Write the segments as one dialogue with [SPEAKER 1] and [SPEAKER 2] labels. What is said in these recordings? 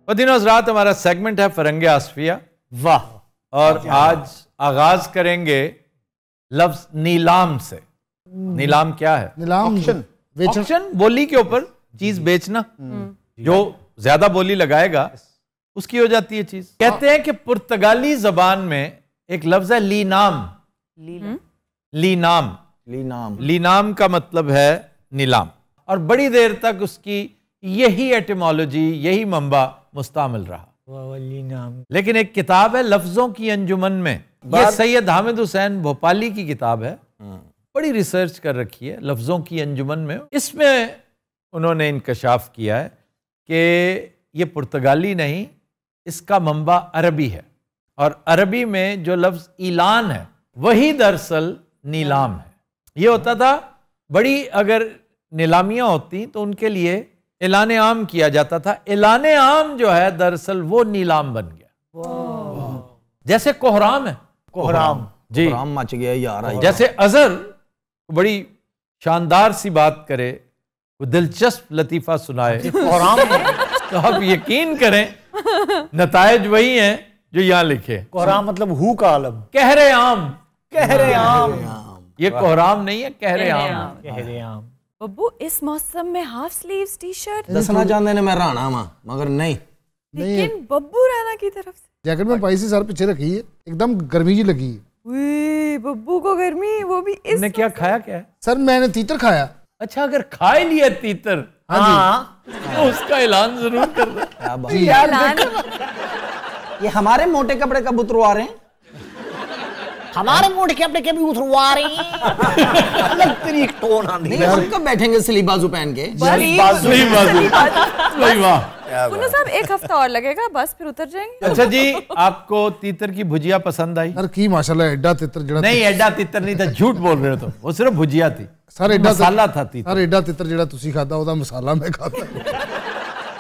[SPEAKER 1] दिनों रात हमारा सेगमेंट है फरंगे आसफिया।
[SPEAKER 2] वाह।
[SPEAKER 1] और आज आगाज करेंगे लफ्ज नीलाम से। नीलाम क्या है?
[SPEAKER 3] नीलाम,
[SPEAKER 1] ऑक्शन, बोली के ऊपर चीज बेचना। जो ज्यादा बोली लगाएगा उसकी हो जाती है चीज। कहते हैं कि पुर्तगाली जबान में एक लफ्ज है लीनाम। लीनाम लीनाम का मतलब है नीलाम, और बड़ी देर तक उसकी यही एटिमोलॉजी, यही मंबा मुस्तामिल रहा। लेकिन एक किताब है लफ्जों की अंजुमन में, यह सैयद हामिद हुसैन भोपाली की किताब है, बड़ी रिसर्च कर रखी है लफ्जों की अंजुमन में। इसमें उन्होंने इंकशाफ किया है कि ये पुर्तगाली नहीं, इसका मंबा अरबी है, और अरबी में जो लफ्ज ईलान है वही दरअसल नीलाम है। ये होता था, बड़ी अगर नीलामियां होती तो उनके लिए ऐलान आम किया जाता था। ऐलान आम जो है दरअसल वो नीलाम बन गया। जैसे कोहराम है,
[SPEAKER 2] कोहराम
[SPEAKER 1] जी,
[SPEAKER 2] कोहराम मच गया यार।
[SPEAKER 1] जैसे अजहर बड़ी शानदार सी बात करे, वो दिलचस्प लतीफा सुनाए, तो आप यकीन करें नतायज वही हैं जो यहाँ लिखे।
[SPEAKER 2] कोहराम मतलब हु का आलम,
[SPEAKER 1] कहरे आम,
[SPEAKER 2] कहरे आम।
[SPEAKER 1] ये कोहराम नहीं है, कहरे आम।
[SPEAKER 2] कहरे आम।
[SPEAKER 4] बब्बू, इस मौसम में हाफ स्लीव्स टी शर्ट
[SPEAKER 2] दसना चाहते ने मैं राणा वा, मगर नहीं।
[SPEAKER 4] लेकिन बब्बू राणा की तरफ से
[SPEAKER 3] जैकेट में पाई सी सर पीछे रखी है, एकदम गर्मी जी लगी है।
[SPEAKER 4] उई, बब्बू को गर्मी, वो भी इस
[SPEAKER 1] तुमने क्या खाया? क्या है?
[SPEAKER 3] सर मैंने तीतर खाया।
[SPEAKER 1] अच्छा, अगर खा ही लिया तीतर,
[SPEAKER 3] हाँ
[SPEAKER 1] तो उसका ऐलान जरूर कर दो।
[SPEAKER 2] ये हमारे मोटे कपड़े कब उतरवा रहे हैं? हमारे मोटे कपड़े कभी उतरवा रहे हैं? अलग तेरी टोन आनी है। हम कब बैठेंगे स्लीव बाजू पहन के?
[SPEAKER 4] कुन्नू साहब, एक हफ्ता और लगेगा, बस फिर उतर जाएंगे।
[SPEAKER 1] अच्छा जी, आपको तीतर की भुजिया पसंद आई?
[SPEAKER 3] सर की माशाल्लाह एड्डा तीतर जड़ा
[SPEAKER 1] नहीं, एड्डा तीतर नहीं था, झूठ बोल रहे हो तुम, वो सिर्फ भुजिया थी।
[SPEAKER 3] सर एड्डा
[SPEAKER 1] मसाला था तीतर।
[SPEAKER 3] सर एड्डा तीतर जड़ा तुसी खाता ओदा मसाला मैं खाता।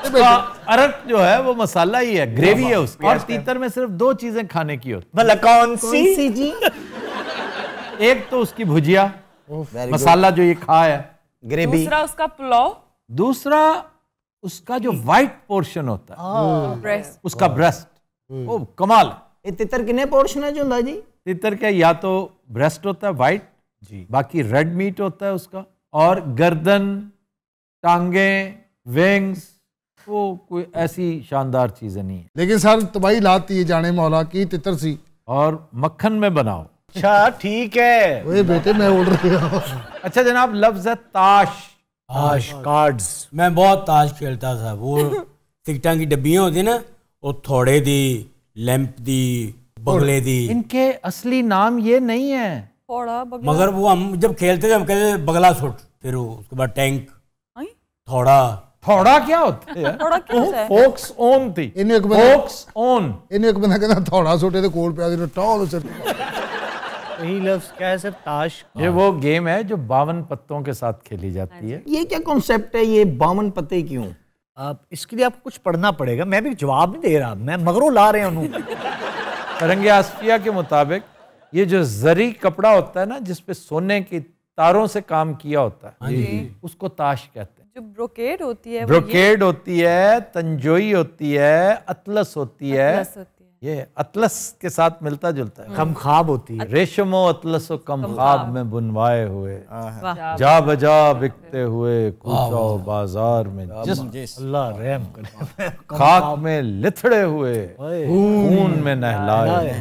[SPEAKER 1] उसका अरक जो है वो मसाला ही है, ग्रेवी है उसकी। और तीतर में सिर्फ दो चीजें खाने की होती,
[SPEAKER 2] भला कौन सी जी?
[SPEAKER 1] एक तो उसकी भुजिया, मसाला जो ये खा है,
[SPEAKER 2] ग्रेवी।
[SPEAKER 4] दूसरा उसका पुलाव,
[SPEAKER 1] दूसरा उसका जो व्हाइट पोर्शन होता है,
[SPEAKER 4] ब्रेस्ट,
[SPEAKER 1] उसका ब्रेस्ट, वो कमाल है।
[SPEAKER 2] ये तितर कितने पोर्शन है जो जी?
[SPEAKER 1] तीतर का या तो ब्रेस्ट होता है व्हाइट जी, बाकी रेड मीट होता है उसका, और गर्दन, टांगे, विंग्स, वो कोई ऐसी शानदार चीजें नहीं है।
[SPEAKER 3] लेकिन सर तबाही लाती है जाने मौला की तितर सी,
[SPEAKER 1] और मक्खन में बनाओ।
[SPEAKER 2] अच्छा ठीक है।
[SPEAKER 3] ओए बेटे मैं उड़ रहा।
[SPEAKER 1] अच्छा जनाब, लफ्ज है ताश।
[SPEAKER 5] ताश, कार्ड्स। मैं बहुत ताश खेलता था। वो टिकटां की डब्बियां होती ना, वो थोड़े दी, लैंप दी, बगले दी।
[SPEAKER 1] इनके असली नाम ये नहीं है,
[SPEAKER 4] थोड़ा बगला।
[SPEAKER 5] मगर वो हम जब खेलते थे हम कहते थे बगला सुट, फिर उसके बाद टैंक,
[SPEAKER 4] आई?
[SPEAKER 5] थोड़ा।
[SPEAKER 1] थोड़ा क्या होता है?
[SPEAKER 4] थोड़ा क्या होता है?
[SPEAKER 1] फोक्स ऑन थी,
[SPEAKER 3] इन्हें एक बंदा
[SPEAKER 1] फोक्स ऑन।
[SPEAKER 3] इन्हें एक बंदा कहना थोड़ा सोटे ते कोल पे आदि टॉल सर।
[SPEAKER 2] यही लफ्ज क्या है सर? ताश।
[SPEAKER 1] ये वो गेम है जो 52 पत्तों के साथ खेली जाती है।
[SPEAKER 2] ये क्या कॉन्सेप्ट है? ये 52 पत्ते क्यों?
[SPEAKER 6] आप इसके लिए आपको कुछ पढ़ना पड़ेगा। मैं भी जवाब नहीं दे रहा, मैं मगरों ला रहे हैं।
[SPEAKER 1] फरंगे आसफिया के मुताबिक ये जो जरी कपड़ा होता है ना, जिसपे सोने की तारों से काम किया होता है, उसको ताश कहते हैं।
[SPEAKER 4] जो ब्रोकेड होती है,
[SPEAKER 1] ब्रोकेड होती है, तंजोई होती है, अतलस होती है। ये अतलस के साथ मिलता जुलता है।
[SPEAKER 6] कम ख्वाब होती है।
[SPEAKER 1] रेशमो अतलसो कम ख्वाब में बुनवाए हुए, जा बजा बिकते हुए कूचो बाजार में, जिस
[SPEAKER 6] अल्लाह रहम करे,
[SPEAKER 1] खाक में लिथड़े हुए, खून में नहलाए,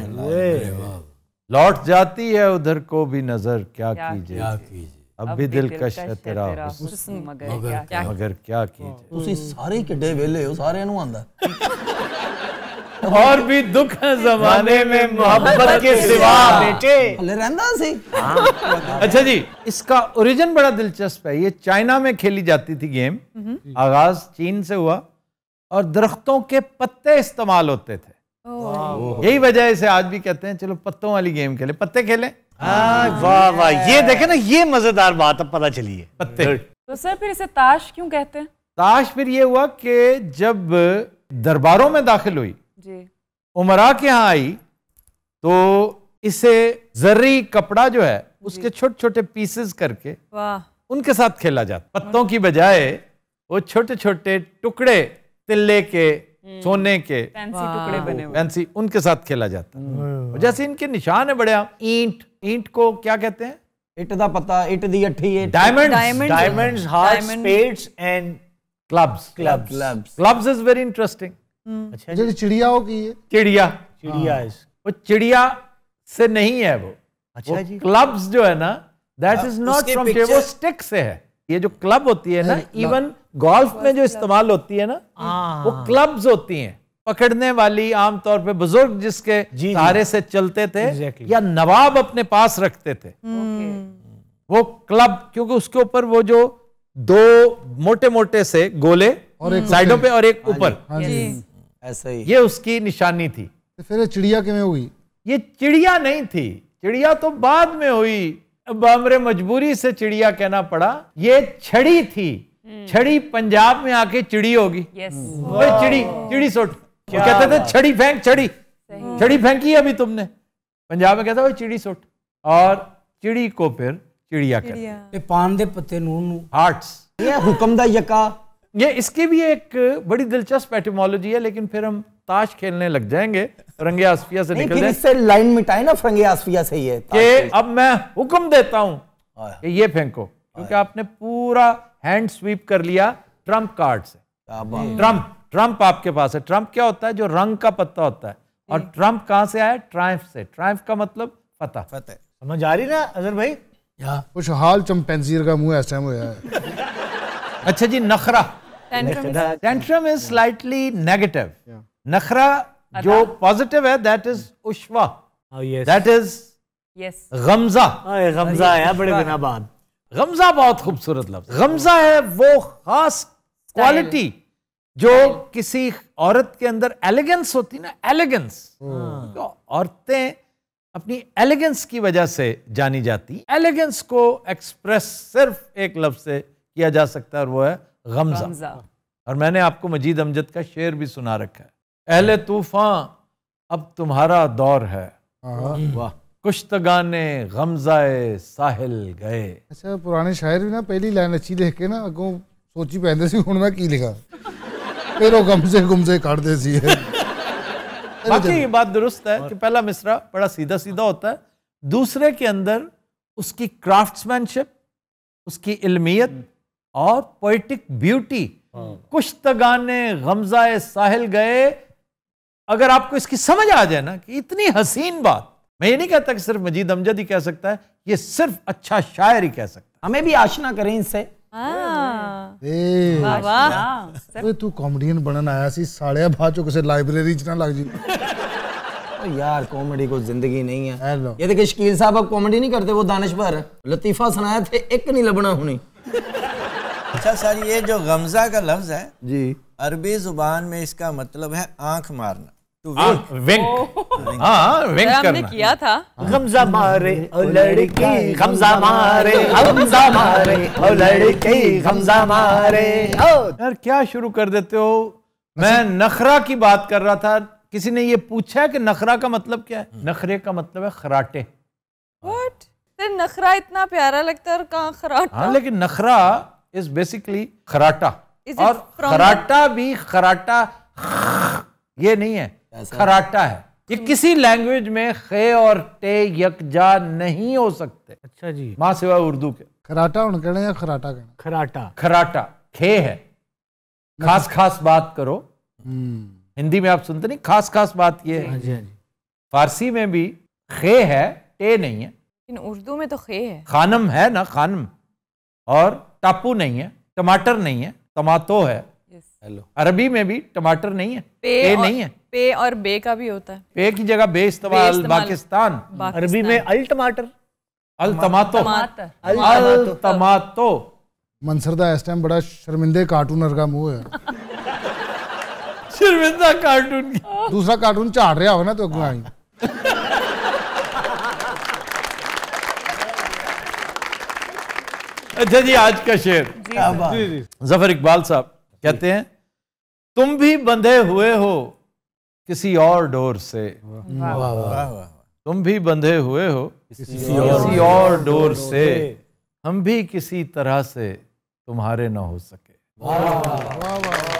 [SPEAKER 1] लौट जाती है उधर को भी नजर, क्या कीजिए अब भी दिलकश है तेरा हुस्न, मगर क्या कीजिए।
[SPEAKER 2] तुसी सारे किड्डे वेले हो, सारे नू आंदा।
[SPEAKER 1] और भी दुख है जमाने में मोहब्बत के सिवा बेटे।
[SPEAKER 2] हले रहंदा सी।
[SPEAKER 1] अच्छा जी, इसका ओरिजिन बड़ा दिलचस्प है। ये चाइना में खेली जाती थी गेम, आगाज चीन से हुआ, और दरख्तों के पत्ते इस्तेमाल होते थे। यही वजह है इसे आज भी कहते हैं चलो पत्तों वाली गेम खेले, पत्ते खेले।
[SPEAKER 6] वाह वाह, ये देखे ना, ये मजेदार बात अब पता चली है।
[SPEAKER 1] पत्ते।
[SPEAKER 4] तो सर फिर इसे ताश क्यों कहते हैं?
[SPEAKER 1] ताश फिर ये हुआ कि जब दरबारों में दाखिल हुई, उमरा के यहाँ आई, तो इसे जर्री कपड़ा जो है उसके छोटे छोटे पीसेस करके उनके साथ खेला जाता। पत्तों की बजाय वो छोटे छोटे टुकड़े तिल्ले के सोने के
[SPEAKER 4] फैंसी टुकड़े बने हुए।
[SPEAKER 1] फैंसी, उनके साथ खेला जाता है। जैसे इनके निशान है बड़े आम, ईंट, ईंट को क्या कहते हैं?
[SPEAKER 2] इट दा पता, इट दी अठी,
[SPEAKER 6] diamonds, hearts, spades and
[SPEAKER 1] clubs. Clubs is very interesting.
[SPEAKER 6] अच्छा
[SPEAKER 3] ਜਿਹੜੀ चिड़िया हो की है
[SPEAKER 1] चिड़िया,
[SPEAKER 6] चिड़िया
[SPEAKER 1] वो चिड़िया से नहीं है वो।
[SPEAKER 6] अच्छा जी।
[SPEAKER 1] क्लब्स जो है ना, दैट इज नॉट फ्रॉम, वो स्टिक से है। ये जो क्लब होती है ना, इवन गोल्फ में जो इस्तेमाल होती है ना, वो क्लब्स होती हैं। पकड़ने वाली आमतौर पे बुजुर्ग जिसके सहारे से चलते थे, या नवाब अपने पास रखते थे, वो क्लब, क्योंकि उसके ऊपर वो जो दो मोटे मोटे से गोले और एक साइडों पे और एक ऊपर,
[SPEAKER 2] ऐसा ही,
[SPEAKER 1] ये उसकी निशानी थी।
[SPEAKER 3] तो फिर ये चिड़िया किमें हुई?
[SPEAKER 1] ये चिड़िया नहीं थी, चिड़िया तो बाद में हुई, अब हमरे मजबूरी से चिड़िया कहना पड़ा। ये छड़ी थी, छड़ी पंजाब में आके चिड़ी होगी। वो चिड़ी, चिड़ी सोट, कहते थे छड़ी फेंक, छड़ी छड़ी फेंकी अभी तुमने, पंजाब में कहता वो चिड़ी सोट, और चिड़ी को फिर चिड़िया कहते।
[SPEAKER 5] पान दे पत्ते नून,
[SPEAKER 1] हार्ट्स,
[SPEAKER 2] ये हुक्म दा यका,
[SPEAKER 1] ये इसकी भी एक बड़ी दिलचस्प एटिमोलॉजी है, लेकिन फिर हम ताश खेलने लग जाएंगे, फरंगे आसफिया से निकल जाए।
[SPEAKER 2] इससे लाइन मिटाए ना, फरंगे आसफिया से ये
[SPEAKER 1] कि अब मैं हुक्म देता हूं कि ये फेंको, क्योंकि आपने पूरा हैंड स्वीप कर लिया ट्रम्प कार्ड से। ट्रम्प आपके पास है। ट्रम्प क्या होता है? जो रंग का पत्ता होता है। और ट्रम्प कहां से आया? ट्रायम्फ से। ट्रायम्फ का मतलब फतह।
[SPEAKER 6] समझ आ रही ना अजहर भाई?
[SPEAKER 3] कुछ हाल चंपैंजीर का मुंह ऐसा हुआ है।
[SPEAKER 1] अच्छा जी, नखरा, टेंट्रम इज स्लाइटली नेगेटिव। नखरा जो पॉजिटिव है, दैट इज उश्वा, दैट इज गमजा।
[SPEAKER 6] गमजा आया बड़े दिनों बाद।
[SPEAKER 1] गमजा बहुत खूबसूरत लफ्ज। गमजा है वो खास क्वालिटी जो किसी औरत के अंदर एलिगेंस होती ना, एलिगेंस। तो औरतें अपनी एलिगेंस की वजह से जानी जाती। एलिगेंस को एक्सप्रेस सिर्फ एक लफ्ज से किया जा सकता है, और वो है गमजा। और मैंने आपको मजीद अमजद का शेर भी सुना रखा है। अहले तूफान अब तुम्हारा दौर है, वाह कुश्तगाने गमजाए साहिल गए।
[SPEAKER 3] अच्छा, पुराने शायर भी ना पहली लाइन अच्छी लिख के ना अगों सोची पैंदे सी हुण मैं की लिखा, फिर वो गमजे गुमजे काट दे सी है।
[SPEAKER 1] बाकी ये बात दुरुस्त है कि पहला मिसरा बड़ा सीधा सीधा होता है, दूसरे के अंदर उसकी क्राफ्ट्समैनशिप, उसकी इल्मियत और पोएटिक ब्यूटी। कुश्तगाने गमजाए साहिल गए, अगर आपको इसकी समझ आ जाए ना कि इतनी हसीन बात, मैं ये नहीं कहता कि सिर्फ मजीद अमजद ही कह सकता है, ये सिर्फ अच्छा शायर ही कह सकता है।
[SPEAKER 2] हमें भी आशना करें इससे।
[SPEAKER 3] तू कॉमेडियन बनन आया सी साड़िया, बाद चो किसी लाइब्रेरी च ना लग जी।
[SPEAKER 2] यार कॉमेडी को जिंदगी नहीं है। ये देखिए शकील साहब अब कॉमेडी नहीं करते, वो दानिशवर लतीफा सुनाया थे, एक नहीं लबना हुनी।
[SPEAKER 7] अच्छा सर, ये जो गमजा का लफ्ज है
[SPEAKER 2] जी,
[SPEAKER 7] अरबी जुबान में इसका मतलब है आंख मारना, टू
[SPEAKER 1] विंक। हाँ, विंक करना
[SPEAKER 4] किया था।
[SPEAKER 6] गमजा मारे ओ लड़की, गमजा मारे, गमजा मारे ओ लड़की, गमजा मारे।
[SPEAKER 1] यार क्या शुरू कर देते हो? मैं नखरा की बात कर रहा था, किसी ने ये पूछा कि नखरा का मतलब क्या है? नखरे का मतलब है खराटे।
[SPEAKER 4] What? नखरा इतना प्यारा लगता है और कहाँ खराटा?
[SPEAKER 1] हाँ, लेकिन नखरा इज बेसिकली खराटा, और खराटा भी खराटा ये नहीं है, खराटा है। ये किसी लैंग्वेज में खे और टे यकजा नहीं हो सकते।
[SPEAKER 6] अच्छा जी,
[SPEAKER 1] मां सिवा उर्दू के।
[SPEAKER 3] खराटा हुण कहना या खराटा कहना?
[SPEAKER 6] खराटा।
[SPEAKER 1] खराटा खे है, खास खास बात करो। हिंदी में आप सुनते नहीं, खास खास बात ये है। फारसी में भी खे है, टे नहीं है।
[SPEAKER 4] लेकिन उर्दू में तो खे है।
[SPEAKER 1] खानम है ना, खानम। और टापू नहीं है, टमाटर नहीं है, टमाटो है। हेलो, अरबी में भी टमाटर नहीं है, पे नहीं है।
[SPEAKER 4] पे और बे का भी होता है।
[SPEAKER 1] पे की जगह बे इस्तेमाल पाकिस्तान।
[SPEAKER 6] अरबी में अल टमाटर,
[SPEAKER 1] अल टमाटो, अल टमाटो।
[SPEAKER 3] मंसर दा इस टाइम बड़ा शर्मिंदे कार्टूनर का मुंह है।
[SPEAKER 1] शर्मिंदा कार्टून।
[SPEAKER 3] दूसरा कार्टून झाड़ रहा हो ना तो अगुआ आई।
[SPEAKER 1] अच्छा जी, आज का शेर जफर इकबाल साहब कहते हैं, तुम भी बंधे हुए हो किसी और डोर से, तुम भी बंधे हुए हो किसी और डोर से, हम भी किसी तरह से तुम्हारे ना हो सके।
[SPEAKER 3] वाह वाह वाह।